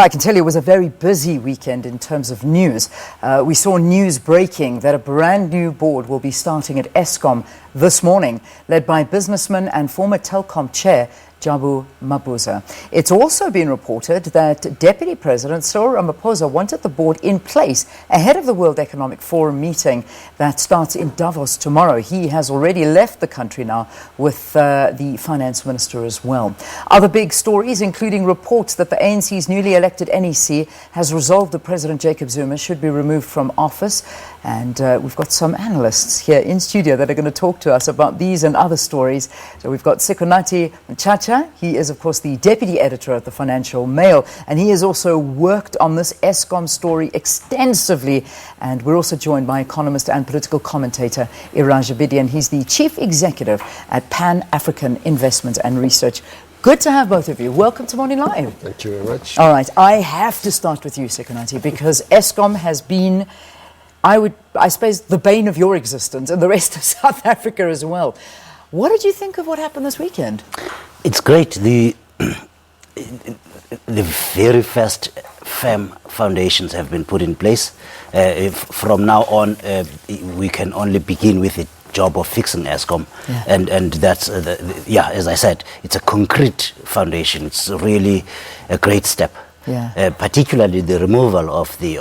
I can tell you it was a very busy weekend in terms of news. We saw news breaking that a brand new board will be starting at Eskom this morning, led by businessman and former Telkom chair Jabu Mabuza. It's also been reported that Deputy President Cyril Ramaphosa wanted the board in place ahead of the World Economic Forum meeting that starts in Davos tomorrow. He has already left the country now with the finance minister as well. Other big stories, including reports that the ANC's newly elected NEC has resolved that President Jacob Zuma should be removed from office. And we've got some analysts here in studio that are going to talk to us about these and other stories. So we've got Sikonathi Mantshantsha. He is, of course, the deputy editor of the Financial Mail, and he has also worked on this Eskom story extensively. And we're also joined by Economist and Political commentator Iraj Abedian. He's the chief executive at Pan-African Investment and Research. Good to have both of you. Welcome to Morning Live. Thank you very much. All right, I have to start with you, Sikonathi, because Eskom has been, I suppose, the bane of your existence and the rest of South Africa as well. What did you think of what happened this weekend? It's great. The very first firm foundations have been put in place. From now on, we can only begin with the job of fixing Eskom, and that's as I said, it's a concrete foundation. It's really a great step. Particularly the removal of the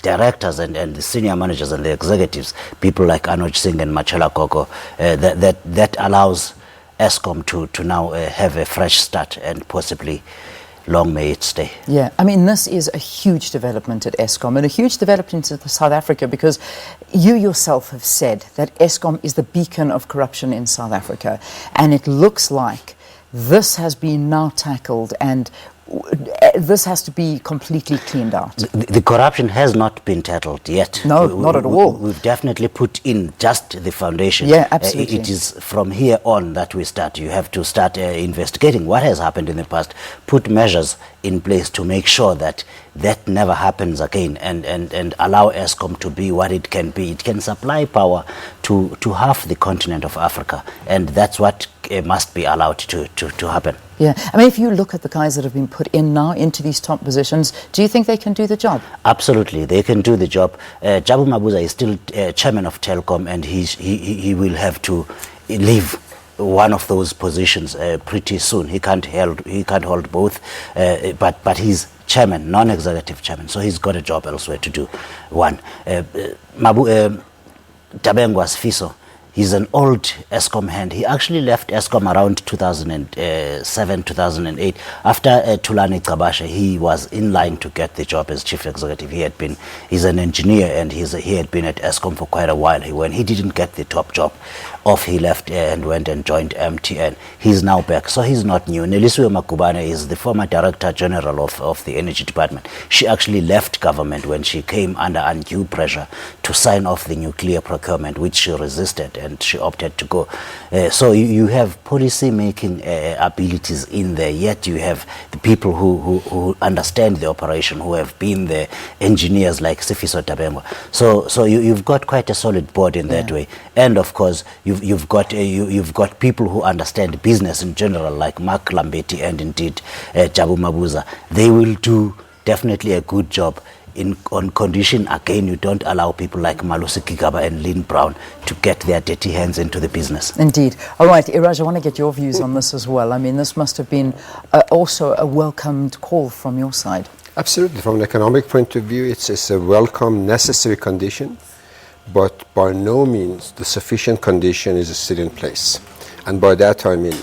directors and the senior managers and the executives, people like Anuj Singh and Machela Koko, that allows Eskom to now have a fresh start, and possibly long may it stay. Yeah, I mean, this is a huge development at Eskom and a huge development in South Africa, because you yourself have said that Eskom is the beacon of corruption in South Africa, and it looks like this has been now tackled and this has to be completely cleaned out. The corruption has not been tackled yet. No, not at all. We've definitely put in just the foundation. Yeah, absolutely. It is from here on that we start. You have to start investigating what has happened in the past, put measures in place to make sure that that never happens again, and allow Eskom to be what it can be. It can supply power to half the continent of Africa, and that's what must be allowed to happen. Yeah, I mean, if you look at the guys that have been put in now into these top positions, do you think they can do the job? Absolutely, they can do the job. Jabu Mabuza is still chairman of Telkom, and he will have to leave one of those positions pretty soon. He can't hold both, but he's chairman, non-executive chairman, so he's got a job elsewhere to do. One, Tabengwa's Fiso. He's an old Eskom hand. He actually left Eskom around 2007, 2008. After Thulani Cabashe, he was in line to get the job as chief executive. He's an engineer, and he had been at Eskom for quite a while. When he didn't get the top job, he left and went and joined MTN. He's now back, so he's not new. Neliswe Makubane is the former director general of the energy department. She actually left government when she came under undue pressure to sign off the nuclear procurement, which she resisted, and she opted to go. So you have policy making abilities in there, yet you have the people who understand the operation, who have been the engineers like Sifiso Tabengwa. So you've got quite a solid board in that way, and of course you've got people who understand business in general, like Mark Lambeti and indeed Jabu Mabuza. They will do definitely a good job. On condition, again, you don't allow people like Malusi Kigaba and Lynn Brown to get their dirty hands into the business. Indeed. All right, Iraj, I want to get your views on this as well. I mean, this must have been also a welcomed call from your side. Absolutely. From an economic point of view, it's a welcome, necessary condition, but by no means the sufficient condition is still in place. And by that I mean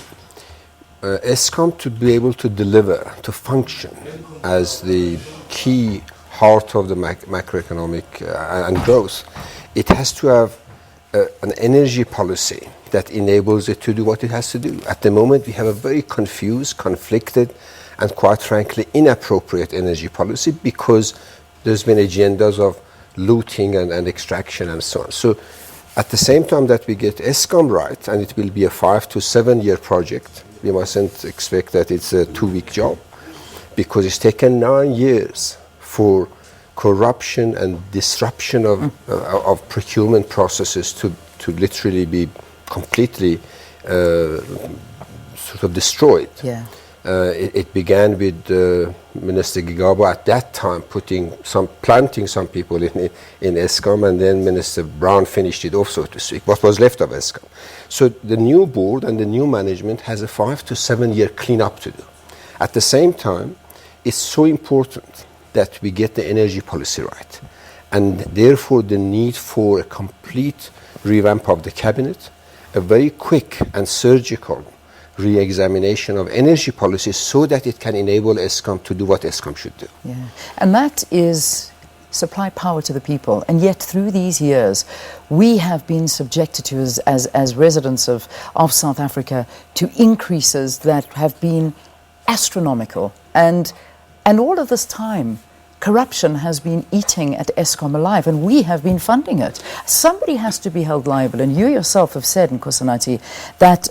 Eskom to be able to deliver, to function as the key heart of the macroeconomic and growth, it has to have an energy policy that enables it to do what it has to do. At the moment, we have a very confused, conflicted, and quite frankly, inappropriate energy policy, because there's been agendas of looting and extraction and so on. So at the same time that we get Eskom right, and it will be a 5 to 7 year project, we mustn't expect that it's a 2-week job, because it's taken 9 years for corruption and disruption of procurement processes to literally be completely sort of destroyed. It began with Minister Gigabo at that time planting some people in Eskom, and then Minister Brown finished it off, so to speak, what was left of Eskom. So the new board and the new management has a 5 to 7 year cleanup to do. At the same time, it's so important that we get the energy policy right, and therefore the need for a complete revamp of the cabinet, a very quick and surgical re-examination of energy policy so that it can enable Eskom to do what Eskom should do. Yeah. And that is supply power to the people. And yet through these years, we have been subjected to, as residents of South Africa, to increases that have been astronomical. And all of this time, corruption has been eating at Eskom alive, and we have been funding it. Somebody has to be held liable, and you yourself have said, Sikonathi, that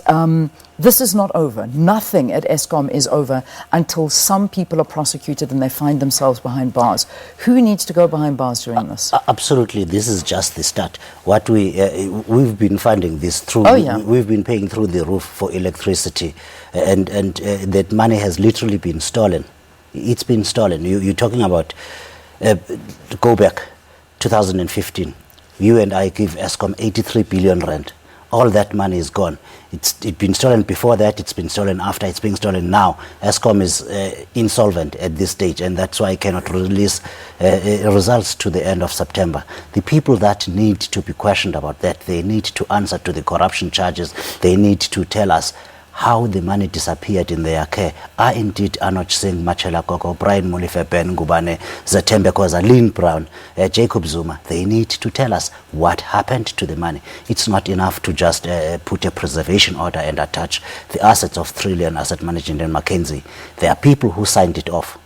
this is not over. Nothing at Eskom is over until some people are prosecuted and they find themselves behind bars. Who needs to go behind bars during this? Absolutely, this is just the start. What we've been funding this through. Oh, yeah. We've been paying through the roof for electricity, and that money has literally been stolen. It's been stolen. You're talking about, go back, 2015. You and I give Eskom 83 billion rand. All that money is gone. It's been stolen before that, it's been stolen after, it's being stolen now. Eskom is insolvent at this stage, and that's why I cannot release results to the end of September. The people that need to be questioned about that, they need to answer to the corruption charges. They need to tell us how the money disappeared in their care. Are indeed Anoj Singh, Machela Koko, Brian Molefe, Ben Ngubane, Zatembe Koza, Lynn Brown, Jacob Zuma. They need to tell us what happened to the money. It's not enough to just put a preservation order and attach the assets of Trillion Asset Management and Mackenzie. There are people who signed it off.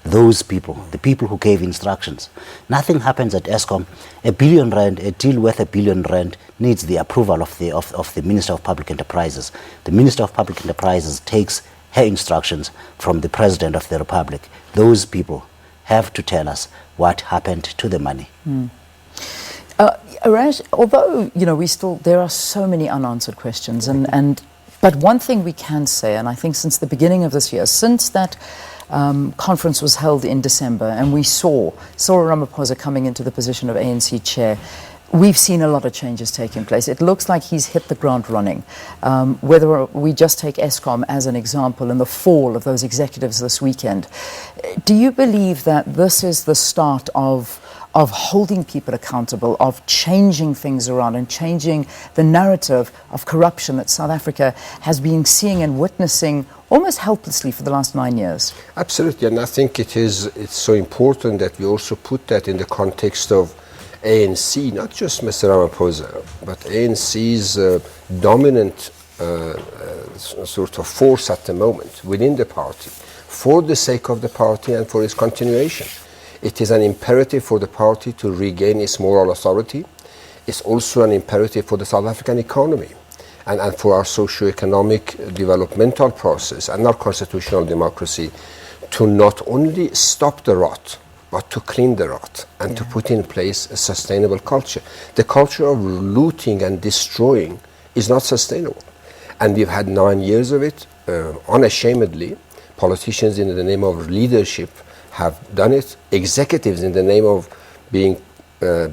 Those people, the people who gave instructions. Nothing happens at Eskom. R1 billion, a deal worth R1 billion needs the approval of the Minister of Public Enterprises. The Minister of Public Enterprises takes her instructions from the President of the Republic. Those people have to tell us what happened to the money. Iraj, although there are so many unanswered questions, but one thing we can say, and I think since the beginning of this year, since that conference was held in December, and we saw Cyril Ramaphosa coming into the position of ANC chair, we've seen a lot of changes taking place. It looks like he's hit the ground running. Whether we just take Eskom as an example and the fall of those executives this weekend, do you believe that this is the start of holding people accountable, of changing things around and changing the narrative of corruption that South Africa has been seeing and witnessing almost helplessly for the last 9 years? Absolutely, and I think it's so important that we also put that in the context of ANC, not just Mr. Ramaphosa, but ANC's dominant sort of force at the moment within the party, for the sake of the party and for its continuation. It is an imperative for the party to regain its moral authority. It's also an imperative for the South African economy and for our socio-economic developmental process and our constitutional democracy to not only stop the rot, but to clean the rot and to put in place a sustainable culture. The culture of looting and destroying is not sustainable. And we've had 9 years of it, unashamedly. Politicians in the name of leadership have done it. Executives in the name of being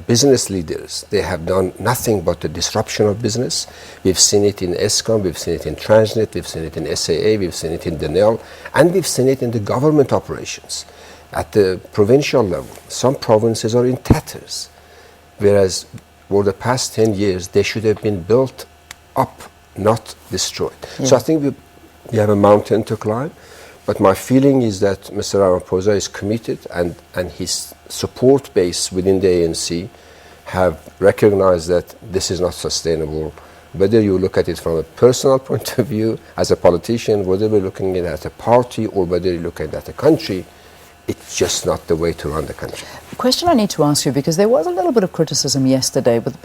business leaders, they have done nothing but the disruption of business. We've seen it in Eskom, we've seen it in Transnet, we've seen it in SAA, we've seen it in Denel, and we've seen it in the government operations. At the provincial level, some provinces are in tatters, whereas for the past 10 years, they should have been built up, not destroyed. Yeah. So I think we have a mountain to climb. But my feeling is that Mr. Ramaphosa is committed, and his support base within the ANC have recognized that this is not sustainable. Whether you look at it from a personal point of view, as a politician, whether we're looking at it as a party or whether you look at it as a country, it's just not the way to run the country. A question I need to ask you, because there was a little bit of criticism yesterday with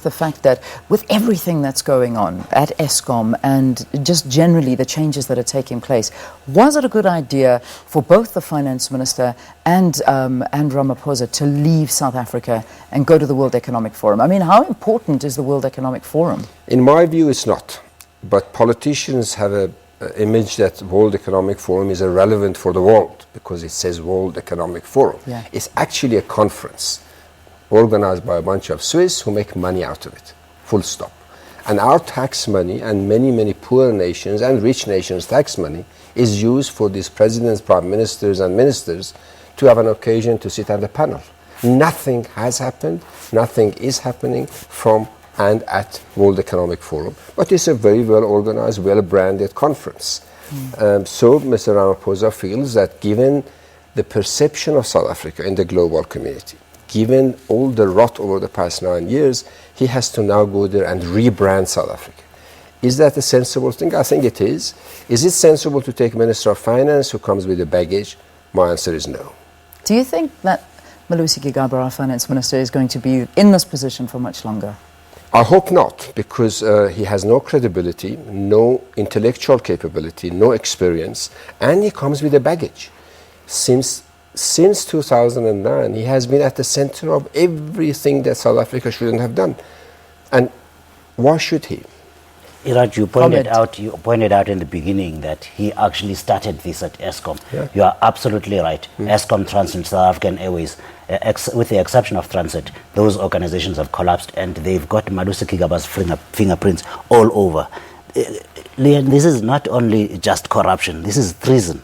the fact that with everything that's going on at Eskom and just generally the changes that are taking place, was it a good idea for both the finance minister and Ramaphosa to leave South Africa and go to the World Economic Forum? I mean, how important is the World Economic Forum? In my view, it's not. But politicians have a image that World Economic Forum is irrelevant for the world because it says World Economic Forum. Yeah. It's actually a conference organized by a bunch of Swiss who make money out of it, full stop. And our tax money and many poor nations and rich nations' tax money is used for these presidents, prime ministers and ministers to have an occasion to sit at the panel. Nothing has happened, nothing is happening from and at World Economic Forum, but it's a very well organized, well branded conference. So Mr. Ramaphosa feels that given the perception of South Africa in the global community, given all the rot over the past 9 years, he has to now go there and rebrand South Africa. Is that a sensible thing? I think it is. Is it sensible to take Minister of Finance who comes with the baggage? My answer is no. Do you think that Malusi Gigaba, our finance minister, is going to be in this position for much longer? I hope not, because he has no credibility, no intellectual capability, no experience, and he comes with a baggage. Since 2009, he has been at the center of everything that South Africa shouldn't have done. And why should he? Iraj, you pointed out in the beginning that he actually started this at Eskom. Yeah. You are absolutely right. Eskom, Transnet, South African Airways, with the exception of Transnet, those organizations have collapsed and they've got Malusi Gigaba's fingerprints all over. Leon, this is not only just corruption, this is treason.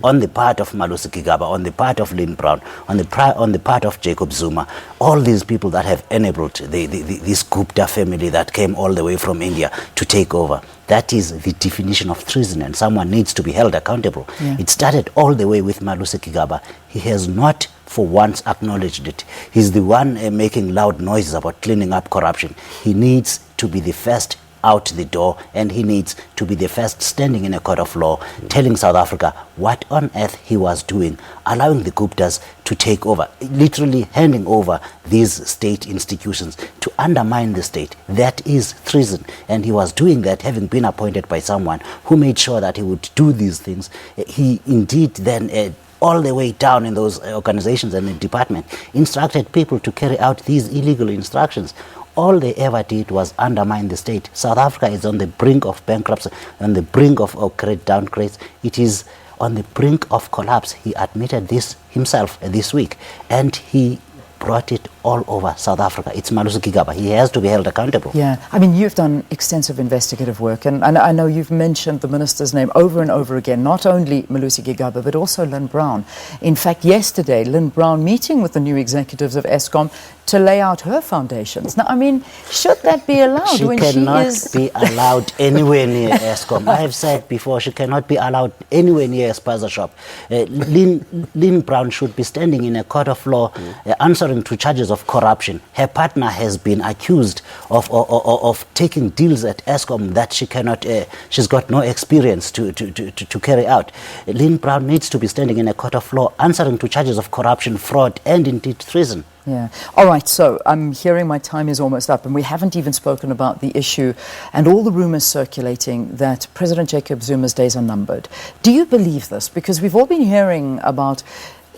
On the part of Malusi Gigaba, on the part of Lynn Brown, on the part of Jacob Zuma, all these people that have enabled this Gupta family that came all the way from India to take over. That is the definition of treason, and someone needs to be held accountable. Yeah. It started all the way with Malusi Gigaba. He has not for once acknowledged it. He's the one making loud noises about cleaning up corruption. He needs to be the first out the door, and he needs to be the first standing in a court of law telling South Africa what on earth he was doing, allowing the Guptas to take over, literally handing over these state institutions to undermine the state. That is treason, and he was doing that having been appointed by someone who made sure that he would do these things. He indeed then all the way down in those organizations and the department instructed people to carry out these illegal instructions. All they ever did was undermine the state. South Africa is on the brink of bankruptcy, on the brink of great downgrades. It is on the brink of collapse. He admitted this himself this week, and he brought it all over South Africa. It's Malusi Gigaba. He has to be held accountable. Yeah, I mean, you've done extensive investigative work, and I know you've mentioned the minister's name over and over again, not only Malusi Gigaba, but also Lynn Brown. In fact, yesterday, Lynn Brown meeting with the new executives of Eskom to lay out her foundations. Now, I mean, should that be allowed She when cannot she is... be allowed anywhere near Eskom. I have said before, she cannot be allowed anywhere near a spaza shop. Lynn Brown should be standing in a court of law answering to charges of corruption. Her partner has been accused of taking deals at Eskom that she cannot, she's got no experience to carry out. Lynn Brown needs to be standing in a court of law answering to charges of corruption, fraud, and indeed treason. Yeah. All right, so I'm hearing my time is almost up, and we haven't even spoken about the issue and all the rumors circulating that President Jacob Zuma's days are numbered. Do you believe this? Because we've all been hearing about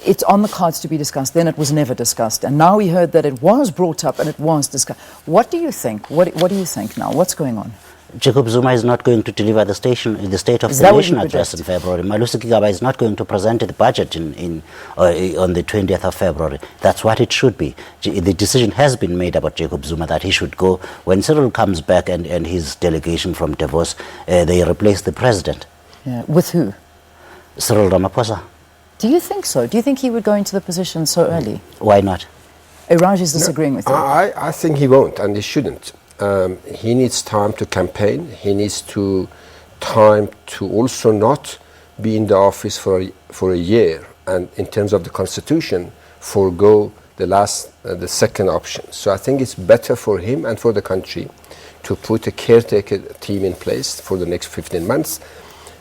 it's on the cards to be discussed, then it was never discussed, and now we heard that it was brought up and it was discussed. What do you think? What do you think now? What's going on? Jacob Zuma is not going to deliver the State of the Nation address in February. Malusi Gigaba is not going to present the budget on the 20th of February. That's what it should be. The decision has been made about Jacob Zuma that he should go. When Cyril comes back and his delegation from Davos, they replace the president. Yeah. With who? Cyril Ramaphosa. Do you think so? Do you think he would go into the position so early? Why not? Iraj is disagreeing with you. I think he won't, and he shouldn't. He needs time to campaign. He needs time to also not be in the office for a year, and in terms of the constitution, forego the second option. So I think it's better for him and for the country to put a caretaker team in place for the next 15 months,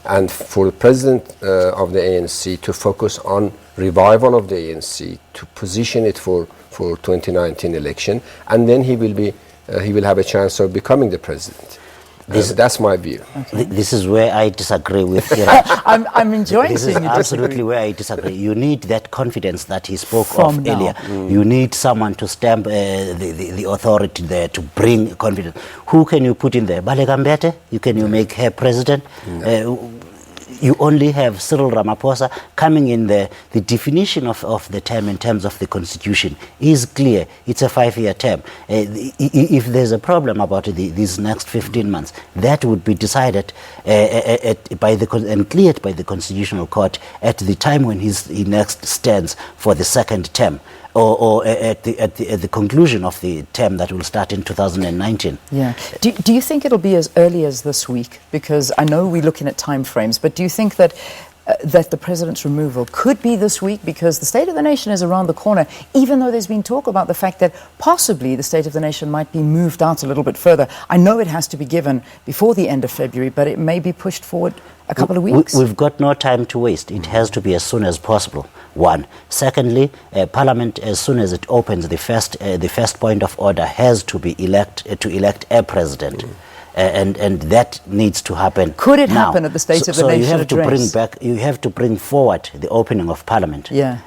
and for the president of the ANC to focus on revival of the ANC, to position it for 2019 election, and then he will have a chance of becoming the president. That's my view. Okay. This is where I disagree with Iraj. I'm enjoying this seeing is you absolutely disagree. where I disagree. You need that confidence that he spoke From of now. earlier. You need someone to stamp the authority there to bring confidence. Who can you put in there? Baleka Mbete? You make her president? You only have Cyril Ramaphosa coming in there. The definition of the term in terms of the constitution is clear. It's a 5-year term. If there's a problem about these next 15 months, that would be decided and cleared by the Constitutional Court at the time when he next stands for the second term, or at the conclusion of the term that will start in 2019. Yeah. Do you think it'll be as early as this week? Because I know we're looking at time frames, but do you think that that the president's removal could be this week? Because the State of the Nation is around the corner, even though there's been talk about the fact that possibly the State of the Nation might be moved out a little bit further. I know it has to be given before the end of February, but it may be pushed forward a couple of weeks. We've got no time to waste. It has to be as soon as possible. One. Secondly, Parliament, as soon as it opens, the first point of order has to be elect a president. And that needs to happen. Could it now happen at the State of the Nation you have address? You have to bring forward the opening of Parliament. Yeah.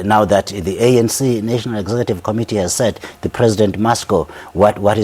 Now that the ANC National Executive Committee has said the president must go, what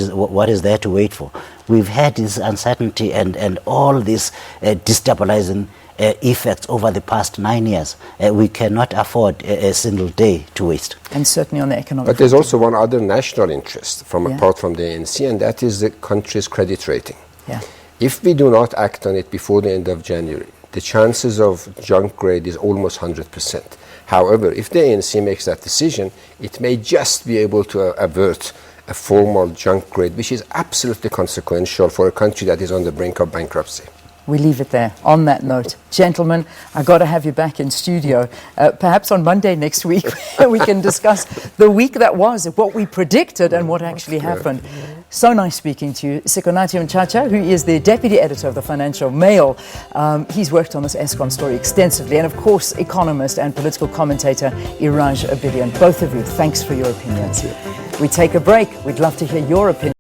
is there to wait for? We've had this uncertainty and all this destabilizing effects over the past 9 years. We cannot afford a single day to waste. And certainly on the economic But there's also one other national interest apart from the ANC, and that is the country's credit rating. Yeah. If we do not act on it before the end of January, the chances of junk grade is almost 100%. However, if the ANC makes that decision, it may just be able to avert a formal junk grade, which is absolutely consequential for a country that is on the brink of bankruptcy. We leave it there. On that note, gentlemen, I've got to have you back in studio. Perhaps on Monday next week, we can discuss the week that was, what we predicted and what actually happened. So nice speaking to you. Sikonathi Mantshantsha, who is the deputy editor of the Financial Mail. He's worked on this Eskom story extensively. And of course, economist and political commentator Iraj Abedian. Both of you, thanks for your opinions. We take a break. We'd love to hear your opinion.